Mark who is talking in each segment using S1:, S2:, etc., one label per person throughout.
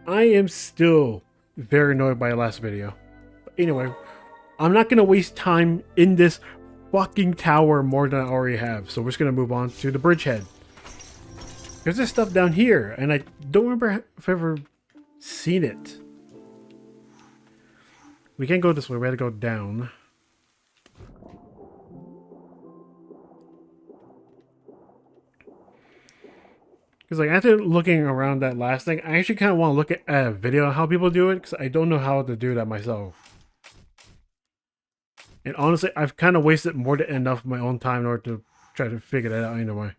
S1: I am still very annoyed by the last video. But anyway, I'm not going to waste time in this fucking tower more than I already have. So we're just going to move on to the bridgehead. There's this stuff down here, and I don't remember if I've ever seen it. We can't go this way, we had to go down. Because like after looking around that last thing, I actually kind of want to look at a video on how people do it, because I don't know how to do that myself. And honestly, I've kind of wasted more than enough of my own time in order to try to figure that out anyway.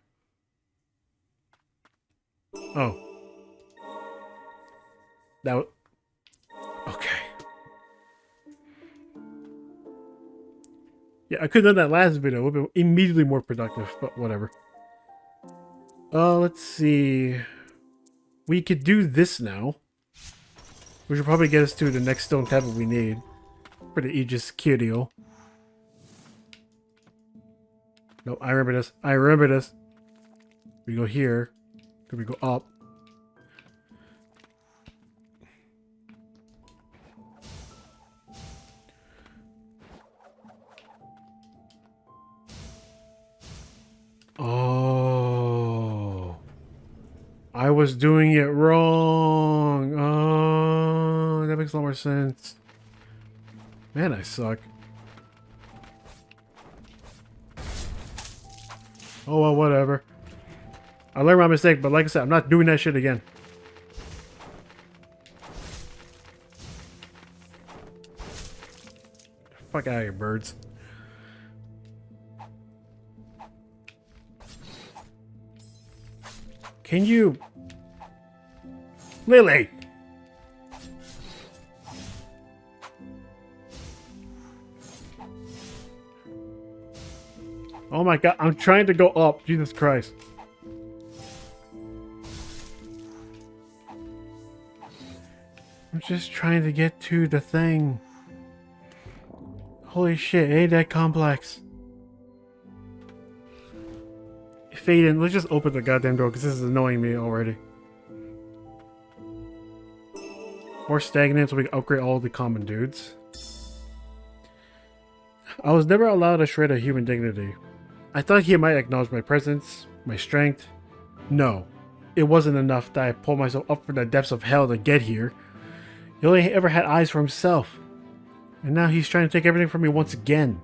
S1: Oh. That was... Okay. Yeah, I could have done that last video. It would have been immediately more productive, but whatever. Let's see. We could do this now. Which will probably get us to the next stone tablet we need. For the Aegis Curio. No, I remember this. I remember this. We go here. Then we go up. Oh. I was doing it wrong. Oh, that makes a lot more sense. Man, I suck. Oh, well, whatever. I learned my mistake, but like I said, I'm not doing that shit again. Fuck out of here, birds. Can you... Lily! Oh my god, I'm trying to go up. Jesus Christ. I'm just trying to get to the thing. Holy shit, it ain't that complex. Faden, let's just open the goddamn door because this is annoying me already. More stagnant so we can upgrade all the common dudes. I was never allowed a shred of human dignity. I thought he might acknowledge my presence, my strength. No, it wasn't enough that I pulled myself up from the depths of hell to get here. He only ever had eyes for himself. And now he's trying to take everything from me once again.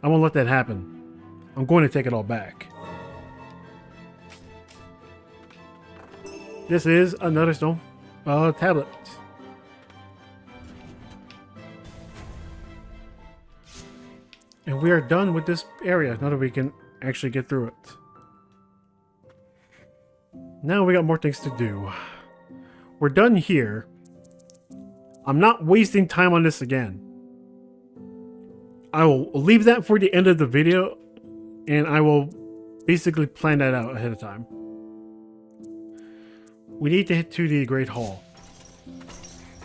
S1: I won't let that happen. I'm going to take it all back. This is another stone tablet. And we are done with this area now that we can actually get through it. Now we got more things to do. We're done here. I'm not wasting time on this again. I will leave that for the end of the video, and I will basically plan that out ahead of time. We need to head to the Great Hall.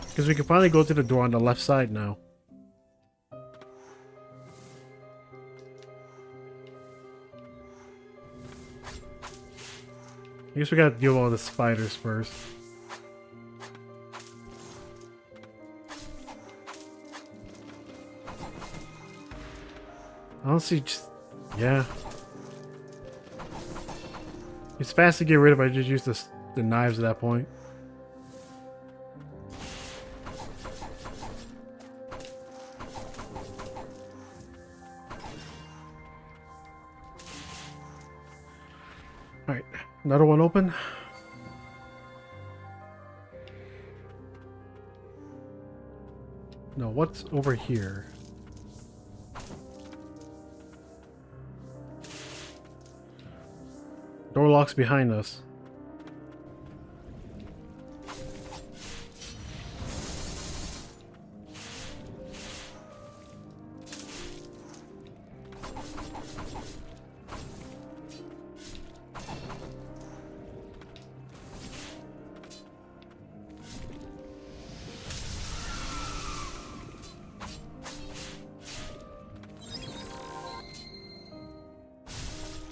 S1: Because we can finally go to the door on the left side now. I guess we gotta deal with all the spiders first. Honestly, just... yeah. It's fast to get rid of, I just use the knives at that point. Alright, another one open. No, what's over here? Door locks behind us.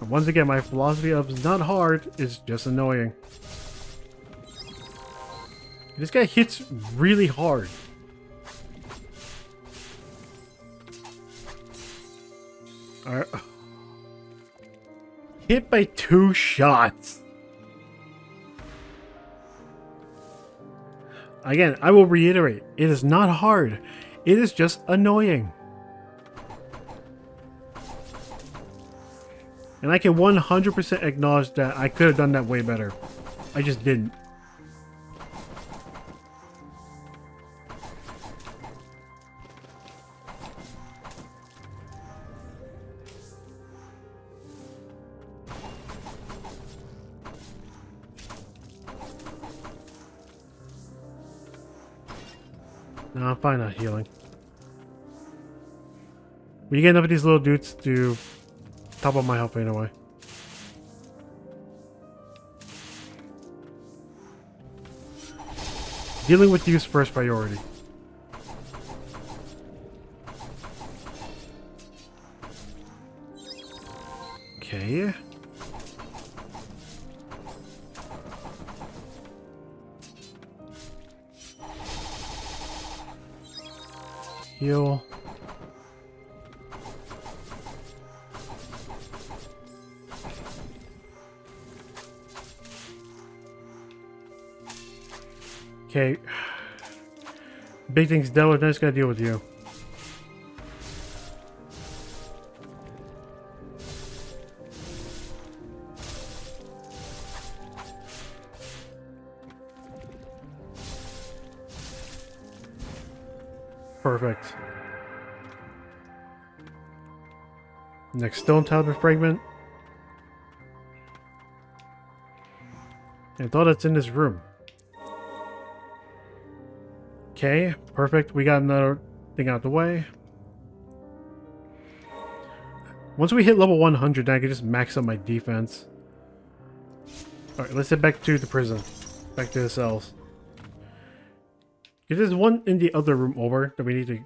S1: Once again, my philosophy of it's not hard is just annoying. This guy hits really hard. Alright. Hit by 2 shots. Again, I will reiterate, it is not hard. It is just annoying. And I can 100% acknowledge that I could have done that way better. I just didn't. No, I'm fine not healing. We get enough of these little dudes to top up my health anyway. Dealing with you is first priority. Okay. Heal. Okay. Big things dealt with, now just gotta deal with you. Perfect. Next stone tablet fragment. I thought it's in this room. Okay, perfect. We got another thing out the way. Once we hit level 100, then I can just max up my defense. Alright, let's head back to the prison. Back to the cells. There's one in the other room over that we need to...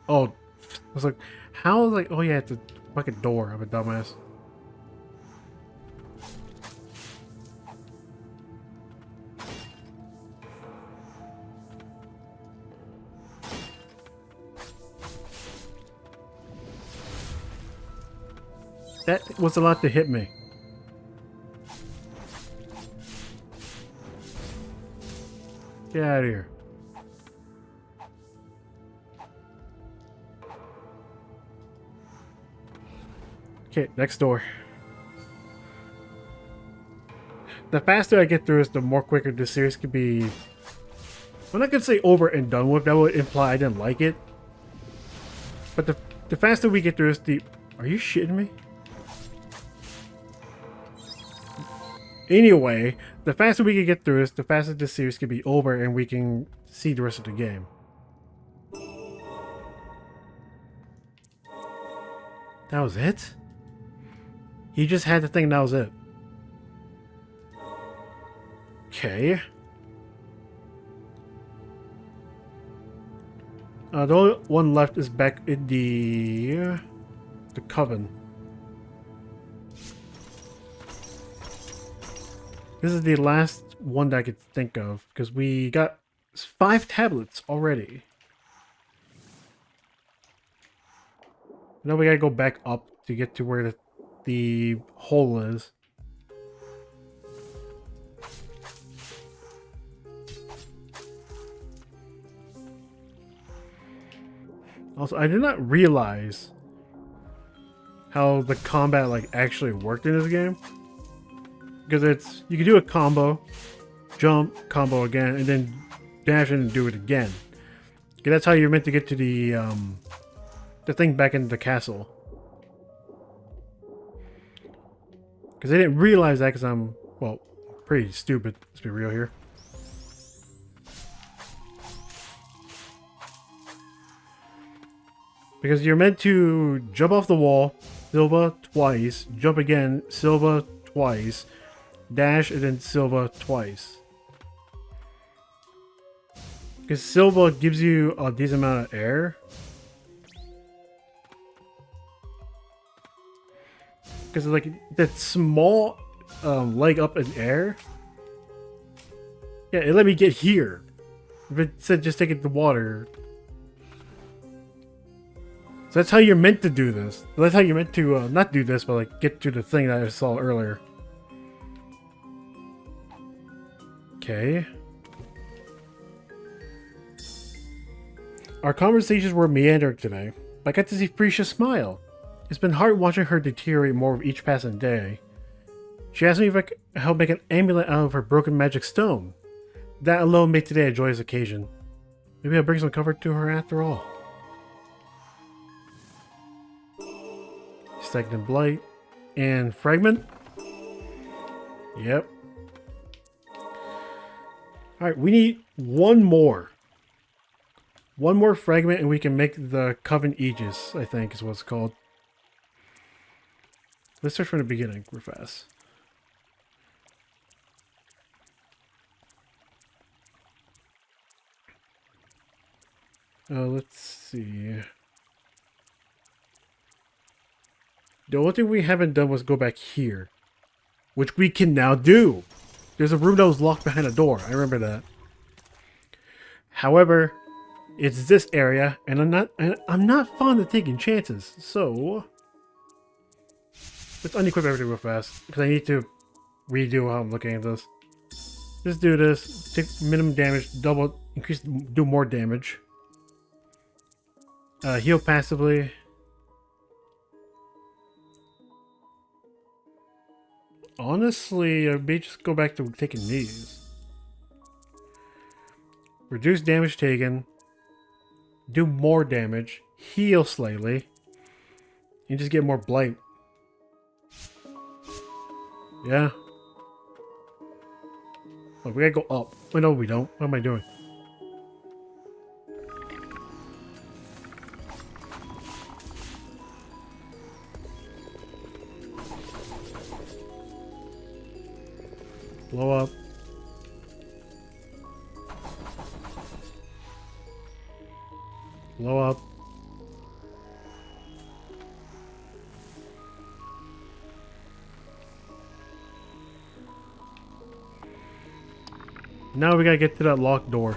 S1: Oh, I was like, how? Like, oh yeah, it's a fucking door. I'm a dumbass. That was a lot to hit me. Get out of here. Okay, next door. The faster I get through this, the more quicker this series could be. I'm not gonna say over and done with. That would imply I didn't like it. But the faster we get through this, the... Are you shitting me? Anyway, the faster we can get through this, the faster this series can be over and we can see the rest of the game. That was it? He just had the thing, that was it. Okay. The only one left is back in the coven. This is the last one that I could think of, because we got 5 tablets already. Now we gotta go back up to get to where the hole is. Also, I did not realize how the combat like actually worked in this game. Because it's, you can do a combo, jump, combo again, and then dash in and do it again. Okay, that's how you're meant to get to the thing back into the castle. Because I didn't realize that because I'm, well, pretty stupid. Let's be real here. Because you're meant to jump off the wall, Silva twice, jump again, Silva twice, dash, and then Silva twice. Because Silva gives you a decent amount of air. Because like that small leg up in air, Yeah, it let me get here. If it said just take it to water. So that's how you're meant to do this. That's how you're meant to not do this, but like get to the thing that I saw earlier. Okay. Our conversations were meandering today, but I got to see Freesia smile. It's been hard watching her deteriorate more with each passing day. She asked me if I could help make an amulet out of her broken magic stone. That alone made today a joyous occasion. Maybe I'll bring some comfort to her after all. Stagnant Blight and Fragment. Yep. Alright, we need one more. One more fragment and we can make the Coven Aegis, I think is what it's called. Let's start from the beginning real fast. Let's see. The only thing we haven't done was go back here. Which we can now do. There's a room that was locked behind a door. I remember that. However, it's this area, and I'm not fond of taking chances. So let's unequip everything real fast because I need to redo how I'm looking at this. Just do this. Take minimum damage, double, increase, do more damage. Heal passively. Honestly, I may just go back to taking these. Reduce damage taken. Do more damage. Heal slightly. And just get more blight. Yeah. Oh, we gotta go up. Oh, no, we don't. What am I doing? Blow up. Blow up. Now we gotta get to that locked door.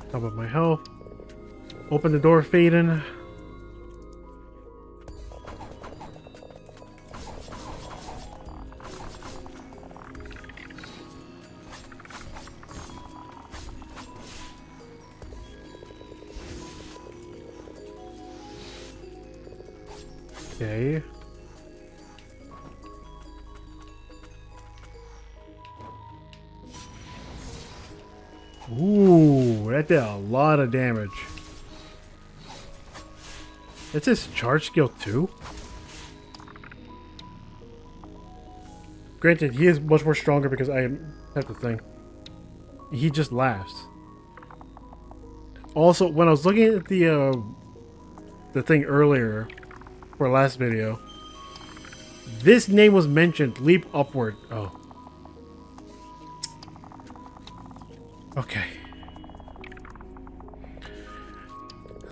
S1: Top of my health. Open the door, Faden. Okay. Ooh, that did a lot of damage. It's his charge skill too? Granted, he is much more stronger because I have the thing. He just laughs. Also, when I was looking at the thing earlier for last video, this name was mentioned. Leap upward. Oh. Okay.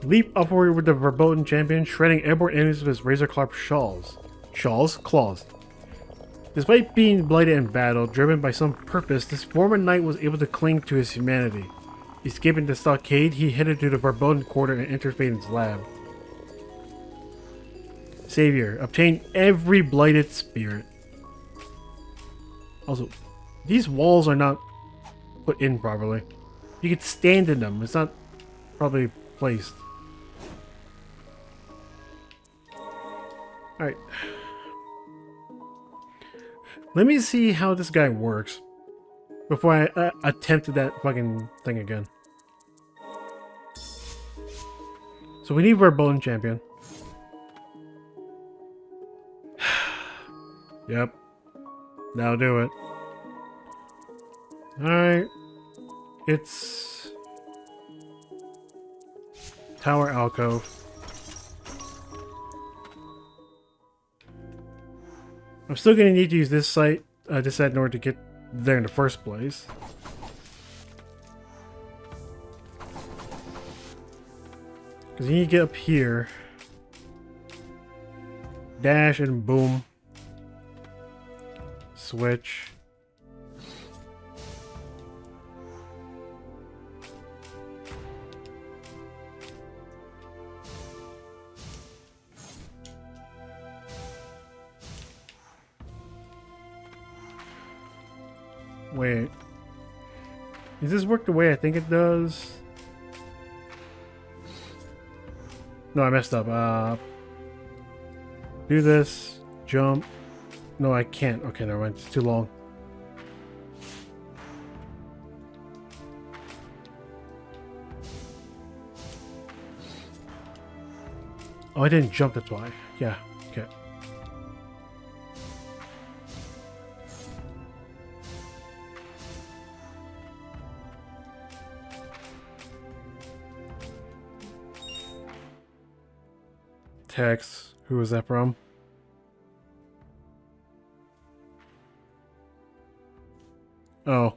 S1: Leap upward with the verboten champion, shredding airborne enemies with his razor-claw claws. Despite being blighted in battle, driven by some purpose, this former knight was able to cling to his humanity. Escaping the stockade, he headed to the verboten quarter and entered Faden's lab. Savior, obtain every blighted spirit. Also, these walls are not put in properly. You could stand in them. It's not probably placed. Alright. Let me see how this guy works before I attempt that fucking thing again. So we need verboten champion. Yep. Now do it. Alright. It's Tower Alcove. I'm still gonna need to use this site, this site in order to get there in the first place. Because you need to get up here. Dash and boom. Switch. Wait. Does this work the way I think it does? No, I messed up. Do this. Jump. No, I can't. Okay, never mind. It's too long. Oh, I didn't jump, that's why. Yeah, okay. Text. Who was that from? Oh.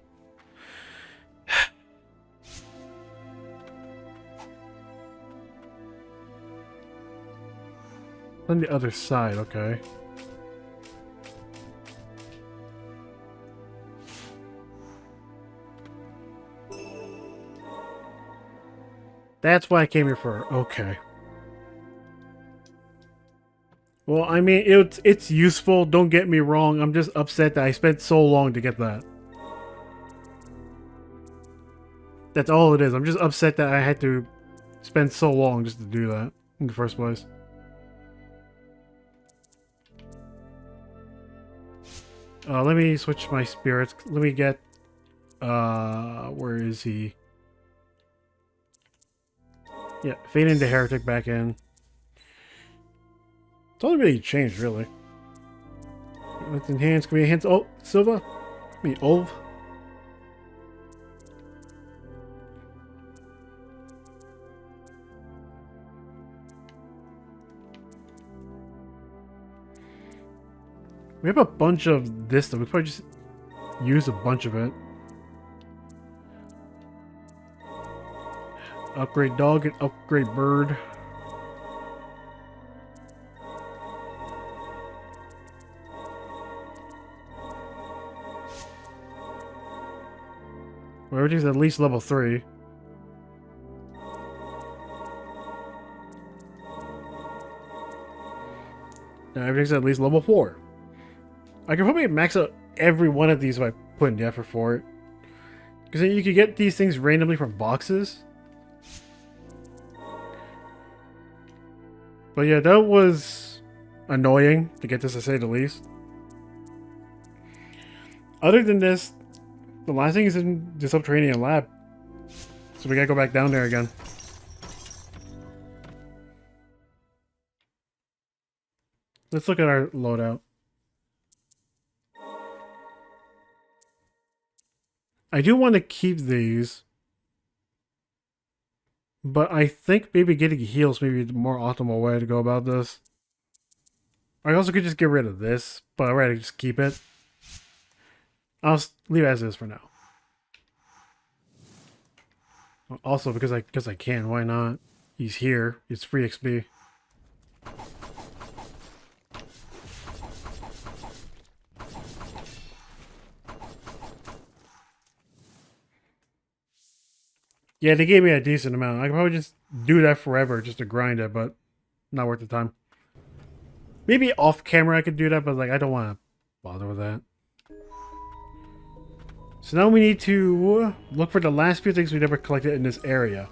S1: On the other side, okay. That's why I came here for. Okay. Well, I mean, it's useful, don't get me wrong. I'm just upset that I spent so long to get that. That's all it is. I'm just upset that I had to spend so long just to do that in the first place. Let me switch my spirits. Let me get... where is he? Yeah, fade into Heretic back in. It's only really changed, really. Let's enhance. Can we enhance... Oh, Silva? I mean, Olv? We have a bunch of this stuff. We probably just use a bunch of it. Upgrade dog and upgrade bird. Well, everything's at least level 3. Now everything's at least level 4. I can probably max out every one of these if I put in the effort for it. Because you could get these things randomly from boxes. But yeah, that was annoying to get this, to say the least. Other than this, the last thing is in the subterranean lab. So we gotta go back down there again. Let's look at our loadout. I do want to keep these. But I think maybe getting heals may be the more optimal way to go about this. I also could just get rid of this, but I'd rather just keep it. I'll leave it as is for now. Also, because I can, why not? He's here. It's free XP. Yeah, they gave me a decent amount. I could probably just do that forever just to grind it, but not worth the time. Maybe off camera I could do that, but like I don't want to bother with that. So now we need to look for the last few things we never collected in this area.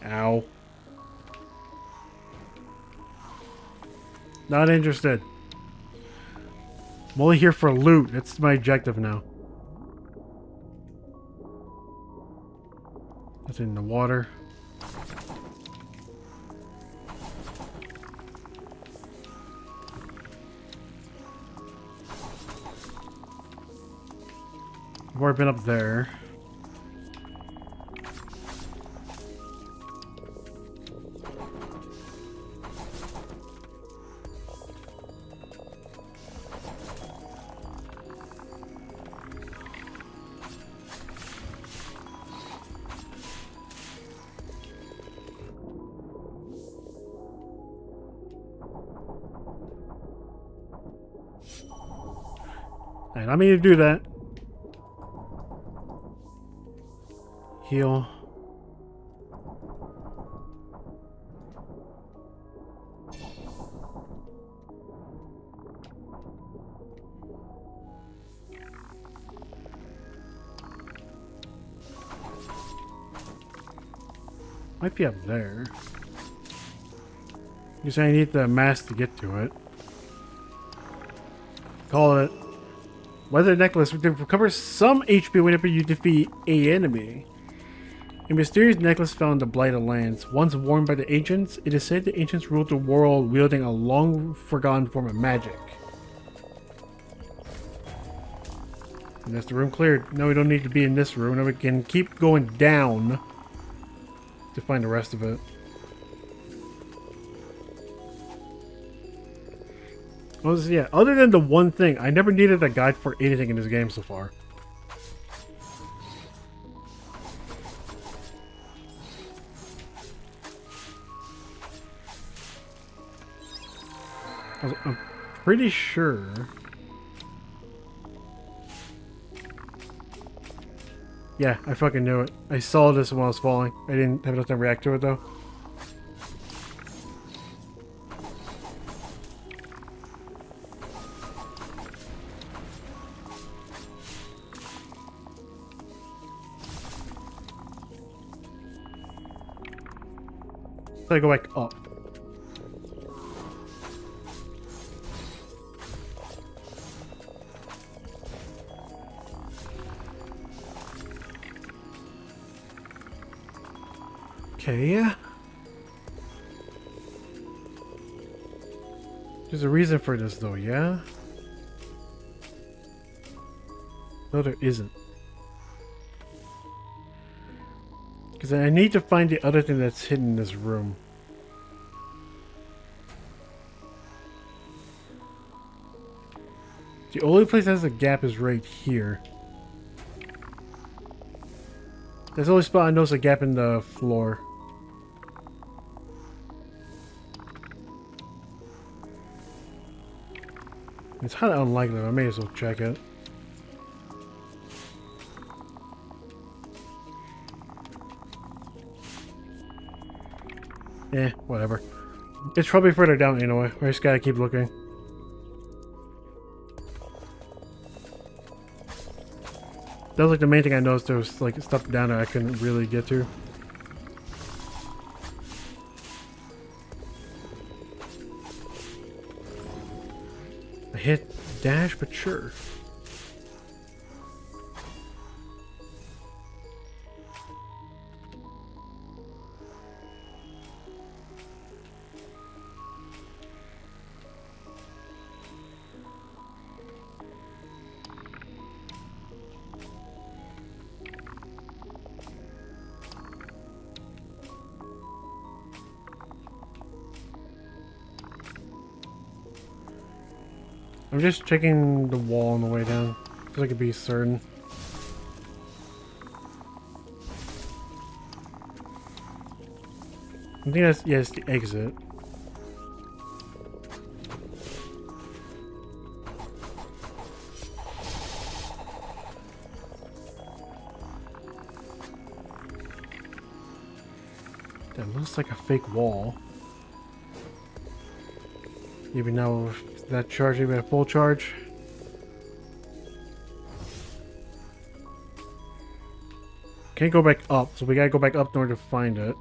S1: Ow. Not interested. I'm only here for loot. That's my objective now. That's in the water. I've already been up there. I don't mean to do that. Heal. Might be up there. You say I need the mask to get to it. Call it. Weather necklace recovers some HP whenever you defeat a enemy. A mysterious necklace found in the Blighted Lands. Once worn by the ancients, it is said the ancients ruled the world wielding a long-forgotten form of magic. And that's the room cleared. Now we don't need to be in this room. Now we can keep going down to find the rest of it. Well, yeah, other than the one thing, I never needed a guide for anything in this game so far. I'm pretty sure. Yeah, I fucking knew it. I saw this when I was falling. I didn't have enough time to react to it though. So I go back up. Okay. There's a reason for this though, yeah? No, there isn't. Because I need to find the other thing that's hidden in this room. The only place that has a gap is right here. That's the only spot I notice a gap in the floor. It's kind of unlikely, I may as well check it. Eh, whatever. It's probably further down anyway. I just gotta keep looking. That was like the main thing I noticed. There was like stuff down there I couldn't really get to. I hit dash, but sure. I'm just checking the wall on the way down, so I could be certain. I think that's, yeah, it's the exit. That looks like a fake wall. Maybe now that charge, maybe a full charge. Can't go back up, so we gotta go back up in order to find it.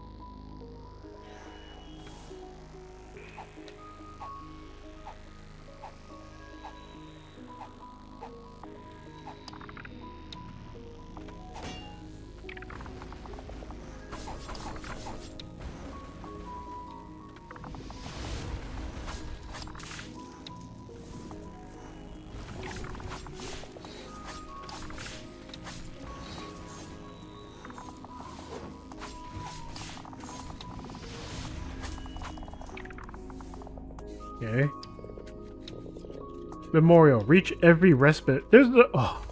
S1: Okay. Memorial. Reach every respite. There's the... Oh.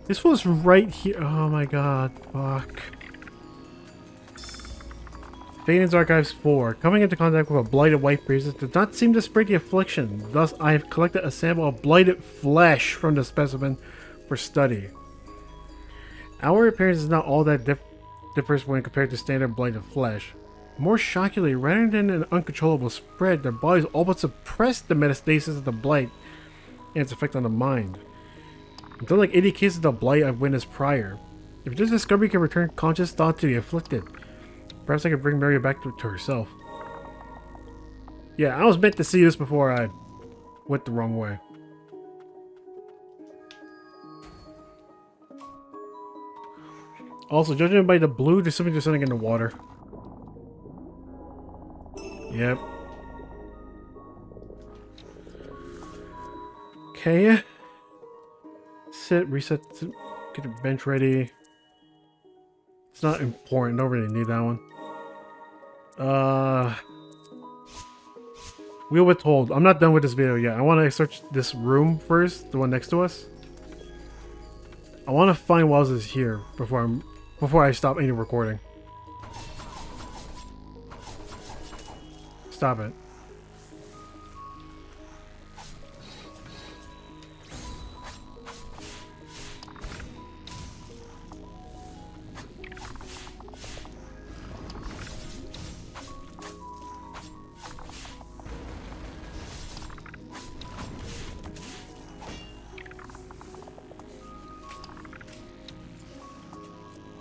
S1: This was right here. Oh my god. Fuck. Phaeton's Archives 4. Coming into contact with a blighted white priestess does not seem to spread the affliction. Thus, I have collected a sample of blighted flesh from the specimen for study. Our appearance is not all that differs when compared to standard blighted flesh. More shockingly, rather than an uncontrollable spread, their bodies all but suppress the metastasis of the blight and its effect on the mind. Until like 80 cases of blight I've witnessed prior. If this discovery can return conscious thought to the afflicted, perhaps I could bring Maria back to herself. Yeah, I was meant to see this before I went the wrong way. Also, judging by the blue, there's something in the water. Yep. Okay. Sit, reset, get the bench ready. It's not important, don't really need that one. Wheel with hold. I'm not done with this video yet. I want to search this room first, the one next to us. I want to find what else is here before I stop any recording. Stop it.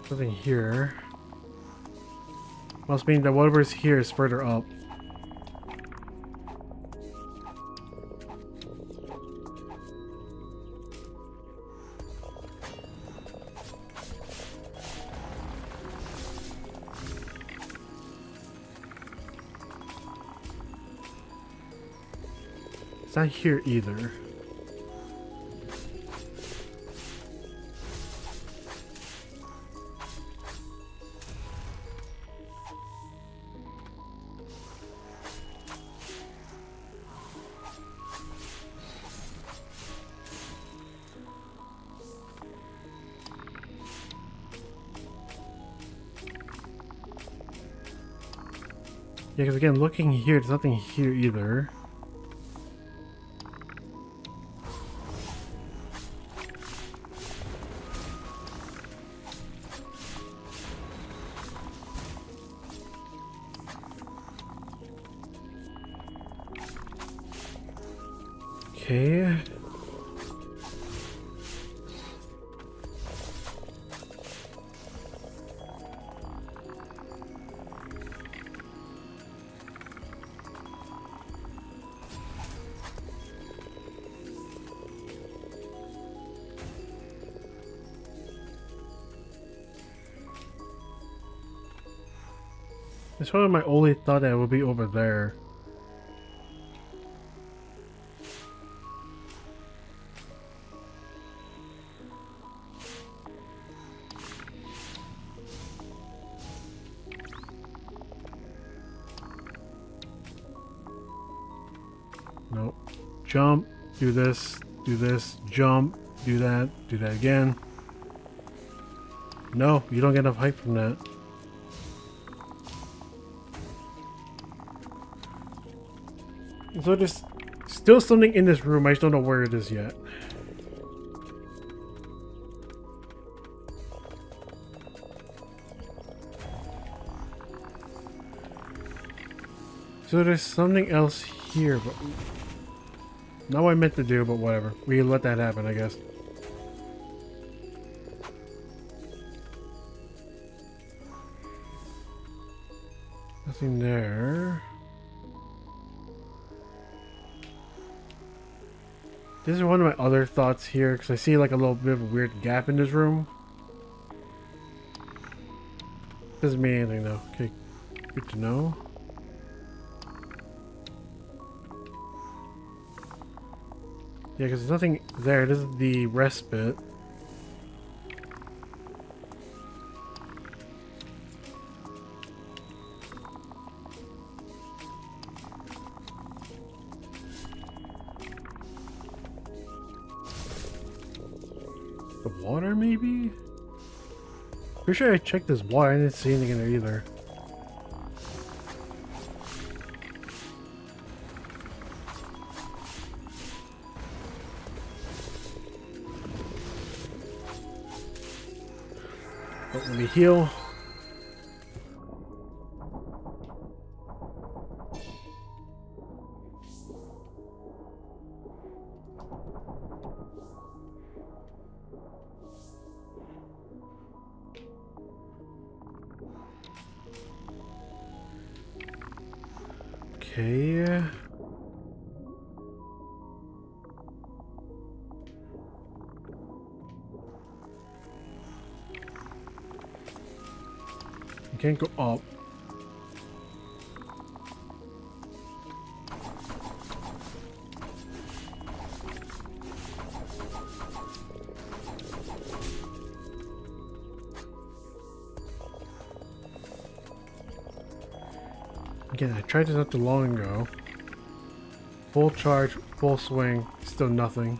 S1: Nothing here. Must mean that whatever's here is further up. It's not here either. Yeah, because again, looking here, there's nothing here either. Okay. It's probably my only thought that it would be over there. Nope. Jump, do this, jump, do that again. No, you don't get enough height from that. So there's still something in this room, I just don't know where it is yet. So there's something else here, but not what I meant to do, but whatever. We let that happen, I guess. Nothing there. This is one of my other thoughts here, because I see like a little bit of a weird gap in this room. Doesn't mean anything though. Okay, good to know. Yeah, because there's nothing there. This is the respite. The water, maybe? Pretty sure I checked this water. I didn't see anything in there either. Oh, let me heal. Okay. You can't go up. Again, I tried this not too long ago. Full charge, full swing, still nothing.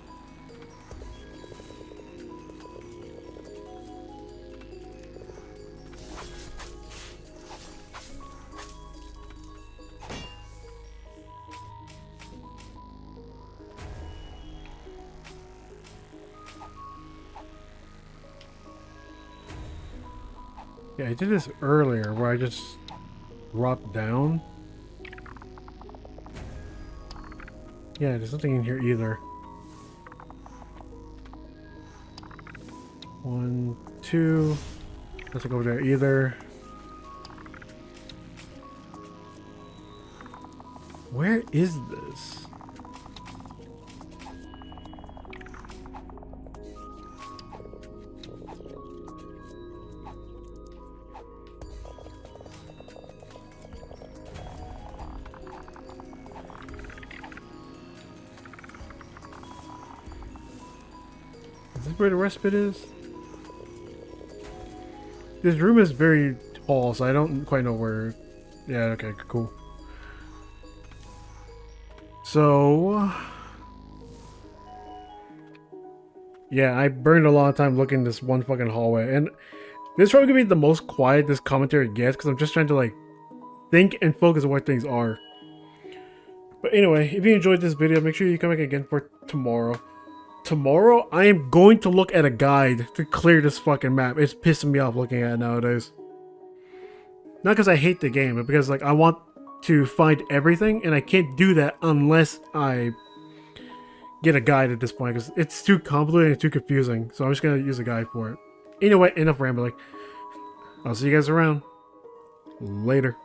S1: Yeah, I did this earlier where I just dropped down. Yeah, there's nothing in here either. 1, 2. Nothing over there either. Where is this? Is this where the respite is? This room is very tall, so I don't quite know where. Yeah, okay, cool. So, yeah, I burned a lot of time looking this one fucking hallway, and this is probably gonna be the most quiet this commentary gets because I'm just trying to like think and focus on what things are. But anyway, if you enjoyed this video, make sure you come back again for tomorrow. Tomorrow, I am going to look at a guide to clear this fucking map. It's pissing me off looking at it nowadays. Not because I hate the game, but because like I want to find everything, and I can't do that unless I get a guide at this point, because it's too complicated and too confusing. So I'm just going to use a guide for it. Anyway, enough rambling. I'll see you guys around. Later.